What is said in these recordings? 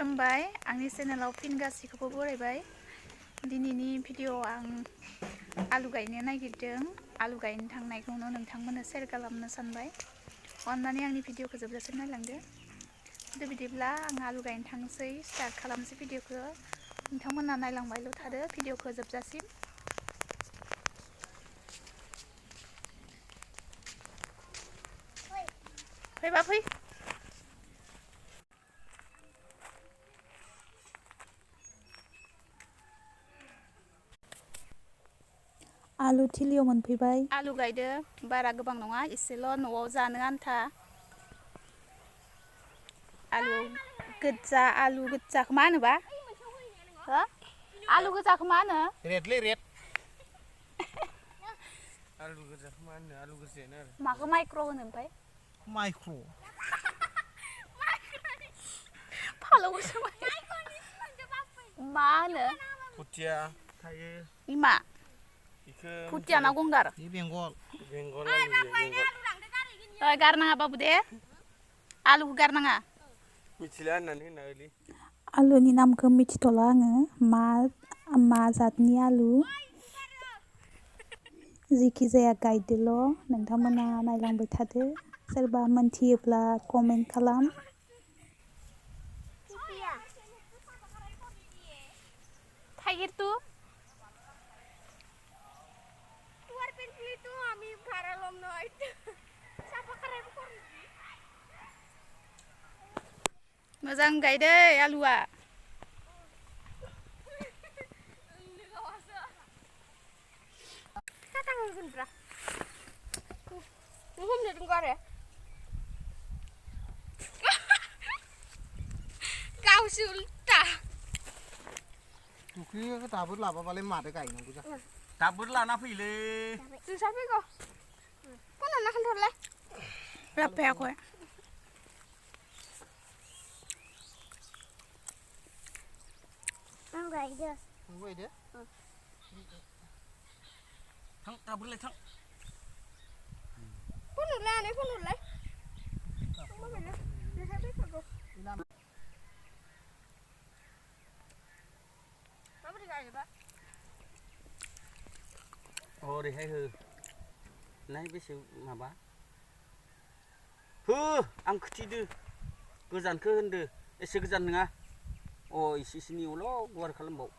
खुलुमबाय आंनि चेनेलाव फिन गासैखौबो बरायबाय। दिनैनि भिडिअ'आव आं आलु गायनो नागिरदों। आलु गायनो थांनायखौनो नोंथांमोननो शेयार खालामनो सानबाय। अन्नानै आंनि भिडिअ'खौ जोबजासिम नायलांदो। बिदिब्ला आं आलु गायनो थांसै, स्टार्ट खालामसै भिडिअ'खौ। नोंथांमोना नायलांबायल' थादो भिडिअ'खौ जोबजासिम। फैबा फै। आलु थिलियाव मोनफैबाय। आलु गायदो, बारा गोबां नङा, एसेल' न'आव जानो आन्था। आलु गोजाखौ मा होनोबा? हो? आलु गोजाखौ मा होनो? रेडलै रेड। आलु गोजाखौ मा होनो? आलु गोजायानो आरो। माखौ माइक्र' होनो ओमफ्राय? माइक्र'। फालौखौसो मा होनो? फुथिया थायो। बिमा बेखौ फुथिया ना गंगार? बे बेंगल आलु बेंगल। ओइ गारनाङा बाबु दे, आलुखौ गारनाङा। मिथिला होननानै होना होलै। आलुनि नामखौ मिथिथ'ला आङो, मा जातनि आलु। जिखि जाया गायदोल', नोंथांमोना नायलांबाय थादो। सोरबा मोनथियोब्ला कमेन्ट खालाम। थाइगिर तू मोजां गायदै आलुआ। गावसो उल्टा। दुख्लिखौ दाबोर लाबाबालाय मादो गायनांगौ जाखो? दाबोर लाना फैलै। जोसा फैगौ। फनहरना खोन्थाहरलाय। लाबोफायाखै। आं गायदो। नोंबो गायदो? थां दाबोरलाय थां। फनहरलाय आनै फनहरलाय। जोसा फैखागौ। माबोरै गायोबा? ओरैहाय हो नाय बेसे माबा हो आं खोथिदो गोजानखौ होनदो एसे गोजान नङा इसेनि उनाव गुवार खालामबाव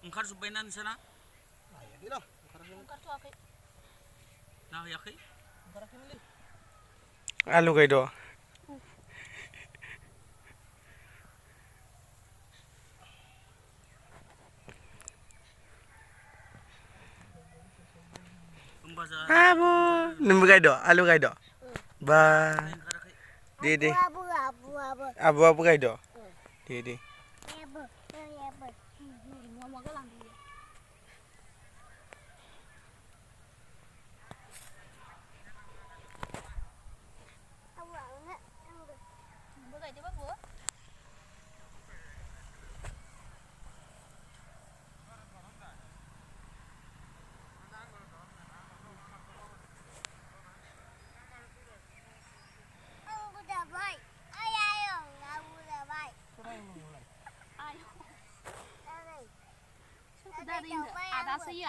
ओंखारजोब्बायना नोंसाना? ओंखारथ'वाखै। जाहैयाखै? आलु गायद'? आबु नोंबो गायद' आलु गायद'? बा दे आबुआबो गायद'? दे गायदो बाबु।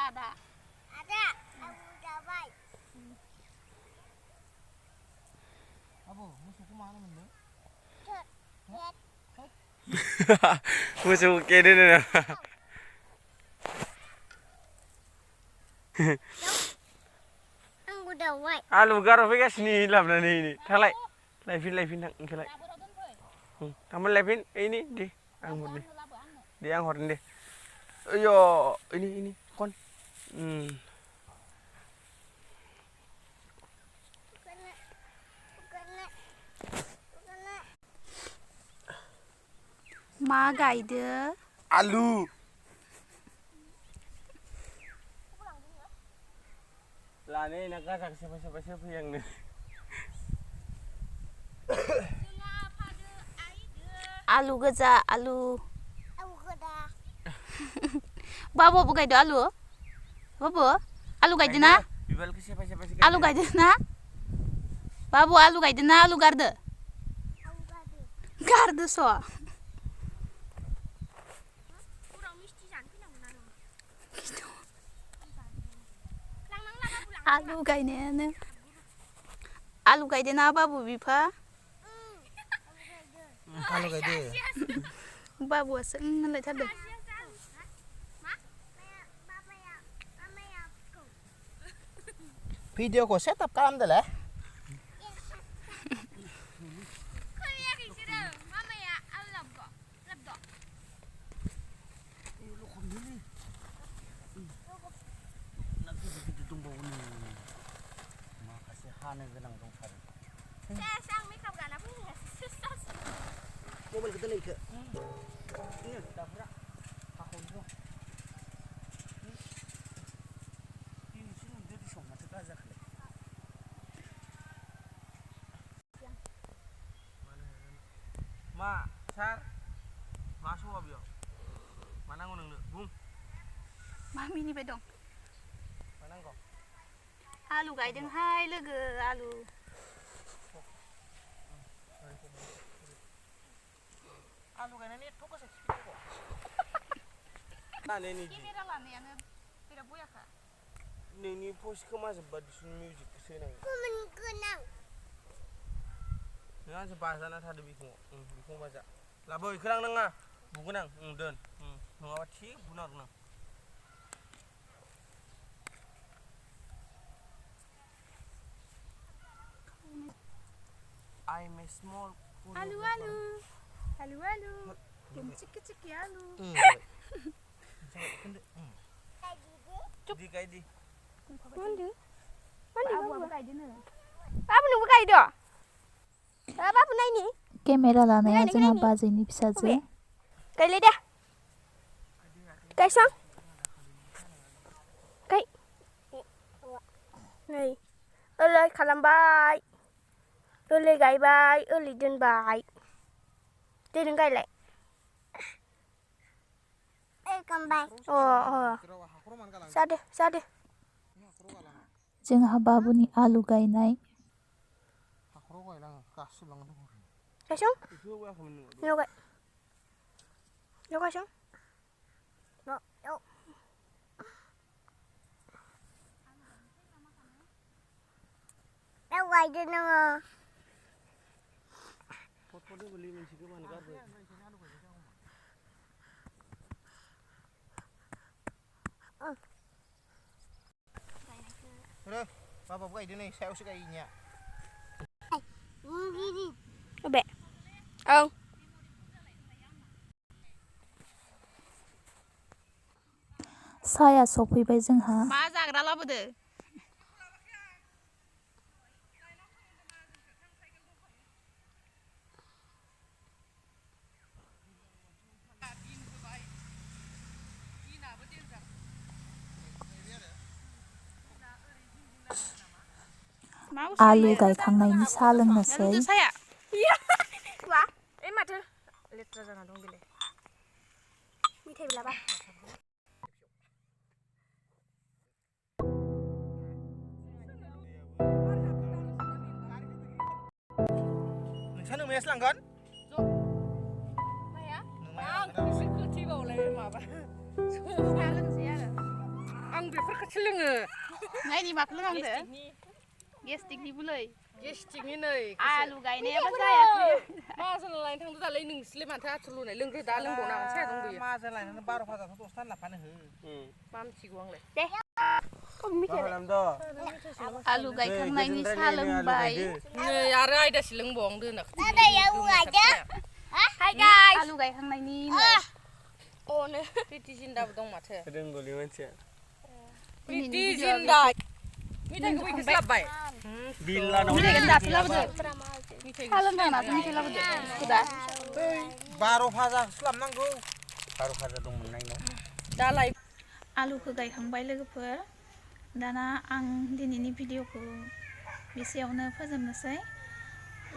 Ada. Musuh kede nih. Alu garo fika sini labna ini. Thalai. Laifin nang kelai. Kamu laifin ini di anggur nih. Di anggur nih. Ayo, ini kon. मा गायदो? Alu. Lah nih nak kasak siapa yang nih. आलु गोजा आलु बाबु गायदो आलु बाबु आलु गायदो ना Bibal ke siapa sih? आलु गायदो ना बाबु आलु गायदो ना आलु गारदो गारदो स आलु गायनायानो आलु गायदो ना बाबु बिफा Alu gaide. बाबुआसो होनलायथारदों Videoku setup खालामदोलै Makasih hane genang dongsaru. Mobil gede nih ke. Ini dapura. Aku dulu. Ini sih udah di sana tuh aja kali. Ma, sar. Masuk abio. Mana nguneng deh, bung. मामि निबाय दं Mana kok? आलु गायदोंहाय लोगो आलु Alu gaide nih fokus sih. Nah, ini camera लानायानो बिराद बयाखा nini pos kemas badisun music kesana. Ngan sebahasana tadi bikung baca. Lah boy kerang nengah, bukunang, den, nengawat sih bunar nang. I'm a small. आलु चिक्की आलु Di kayak di. आबुआबो गायदोनो बाबु नोंबो गायदो बाबु नायनि केमेरा लानाया जोंहा बाजैनि फिसाजो गायलाय दे गायसं गाय नै ओरै खालामबाय ओरै गायबाय ओरै दोनबाय दे नों गायलाय जादो जोंहा बाबुनि आलु गायनाय गायसं नों गाय नों गायसं गायदो नोङो Foto beli mencik mana garbo. Udah, bapak gaide nih, saya usah kayaknya. Obe. Oh. साया सफैबाय जोंहा मा जाग्रा लाबोदो आलु गायखांनायनि साहा लोंनोसै साया वा ए माथो लेट्रा जाना दं बेलाय मिथाइ बिलाबा Neng mes langgan? माया Neng खोथिबावलाय माबा आं बेफोरखौसो लोङो नायनि माखौ लोंहांदो गेस्टिकनि बुलै गेस्टिकनि नै आलु गायनायाबो जायाखै माहाजोन लायनो थांदो दालाय नोंसोरलाय माथो आथुर लुनाय लोंग्रो दा लोंबावनांगोन साया दंबोयो माजों लायनानै 12 फाजाखौ 10 थान लाफानो हो मा मिथिगौ आंलाय मा खालामदों आलु गायखांनायनि साहा लोंबाय नै आरो आयदासि लोंबावनो दोना आलु गायखांनायनि अनो प्रिति जिन्दाबो दं माथो रोंगौलै मानसिया प्रिति जिन्दा मिथाइखौ बैखौसो लाबोबाय बिल्ला दं मिथाइखौ दासो लाबोदो साहा लोंदां नासो मिथाइ लाबोदो दा 12 फाजाखौ लाबनांगौ 12 फाजा दंमोन नायनाव दालाय आलुखौ गायखांबाय लोगोफोर दाना आं दिनैनि भिडिअखौ बेसेयावनो फोजोबनोसै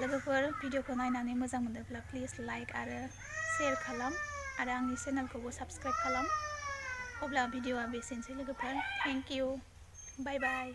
लोगोफोर भिडिअखौ नायनानै मोजां मोनोब्ला प्लिज लाइक आरो शेयार खालाम आरो आंनि चेनेलखौबो साबस्क्राइब खालाम अब्ला भिडिअआ बेसेनोसै लोगोफोर थेंक इउ बाय बाय